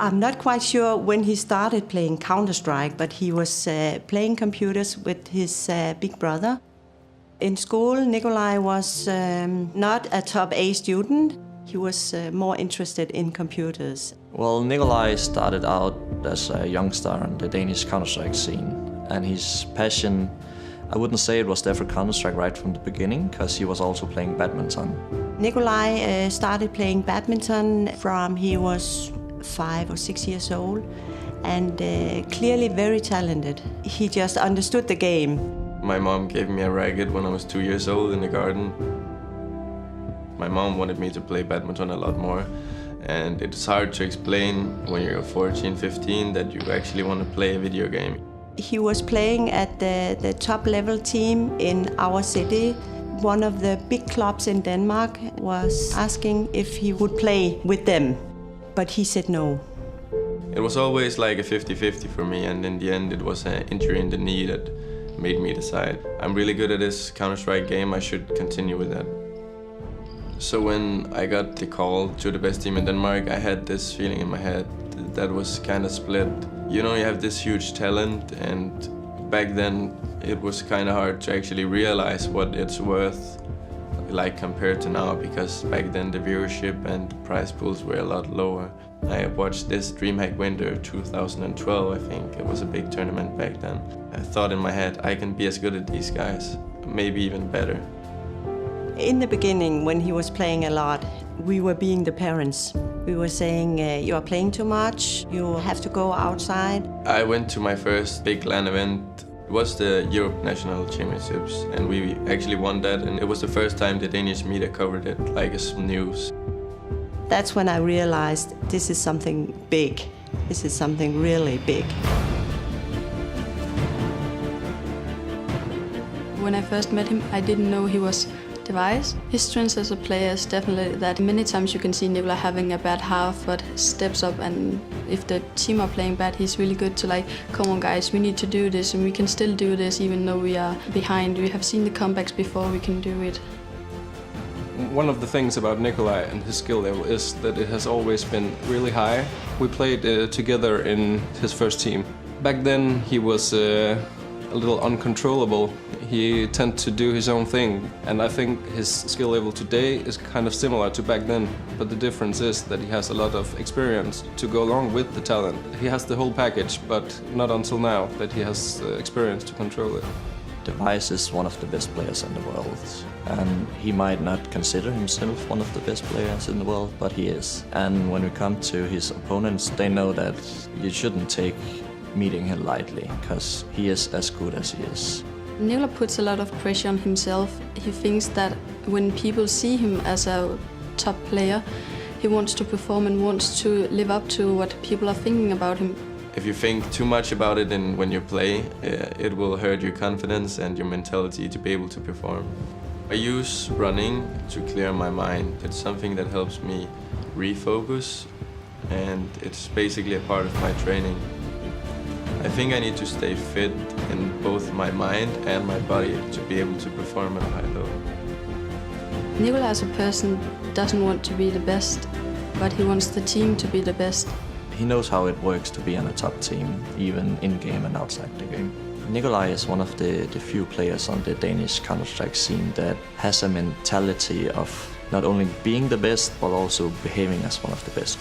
I'm not quite sure when he started playing Counter-Strike, but he was playing computers with his big brother. In school, Nikolai was not a top A student. He was more interested in computers. Well, Nikolai started out as a youngster on the Danish Counter-Strike scene, and his passion, I wouldn't say it was there for Counter-Strike right from the beginning, because he was also playing badminton. Nikolai started playing badminton from he was 5 or 6 years old, and clearly very talented. He just understood the game. My mom gave me a racket when I was 2 years old in the garden. My mom wanted me to play badminton a lot more, and it's hard to explain when you're 14, 15 that you actually want to play a video game. He was playing at the top level team in our city. One of the big clubs in Denmark was asking if he would play with them, but he said no. It was always like a 50-50 for me, and in the end it was an injury in the knee that made me decide I'm really good at this Counter-Strike game, I should continue with that. So when I got the call to the best team in Denmark, I had this feeling in my head that was kind of split. You know, you have this huge talent, and back then it was kind of hard to actually realize what it's worth, like compared to now, because back then the viewership and the prize pools were a lot lower. I watched this DreamHack Winter 2012, I think. It was a big tournament back then. I thought in my head, I can be as good as these guys, maybe even better. In the beginning, when he was playing a lot, we were being the parents. We were saying, you are playing too much, you have to go outside. I went to my first big LAN event. It was the Europe National Championships, and we actually won that, and it was the first time the Danish media covered it like as news. That's when I realized this is something big. This is something really big. When I first met him, I didn't know he was device. His strengths as a player is definitely that many times you can see Nikolai having a bad half, but steps up, and if the team are playing bad, he's really good to like, come on guys, we need to do this, and we can still do this even though we are behind. We have seen the comebacks before, we can do it. One of the things about Nikolai and his skill level is that it has always been really high. We played together in his first team. Back then he was a little uncontrollable. He tended to do his own thing, and I think his skill level today is kind of similar to back then, but the difference is that he has a lot of experience to go along with the talent. He has the whole package, but not until now that he has experience to control it. Device is one of the best players in the world, and he might not consider himself one of the best players in the world, but he is. And when we come to his opponents, they know that you shouldn't take meeting him lightly, because he is as good as he is. Nikolai puts a lot of pressure on himself. He thinks that when people see him as a top player, he wants to perform and wants to live up to what people are thinking about him. If you think too much about it and when you play, it will hurt your confidence and your mentality to be able to perform. I use running to clear my mind. It's something that helps me refocus, and it's basically a part of my training. I think I need to stay fit in both my mind and my body to be able to perform at a high level. Nikolai as a person doesn't want to be the best, but he wants the team to be the best. He knows how it works to be on a top team, even in-game and outside the game. Nikolai is one of the few players on the Danish Counter-Strike scene that has a mentality of not only being the best, but also behaving as one of the best.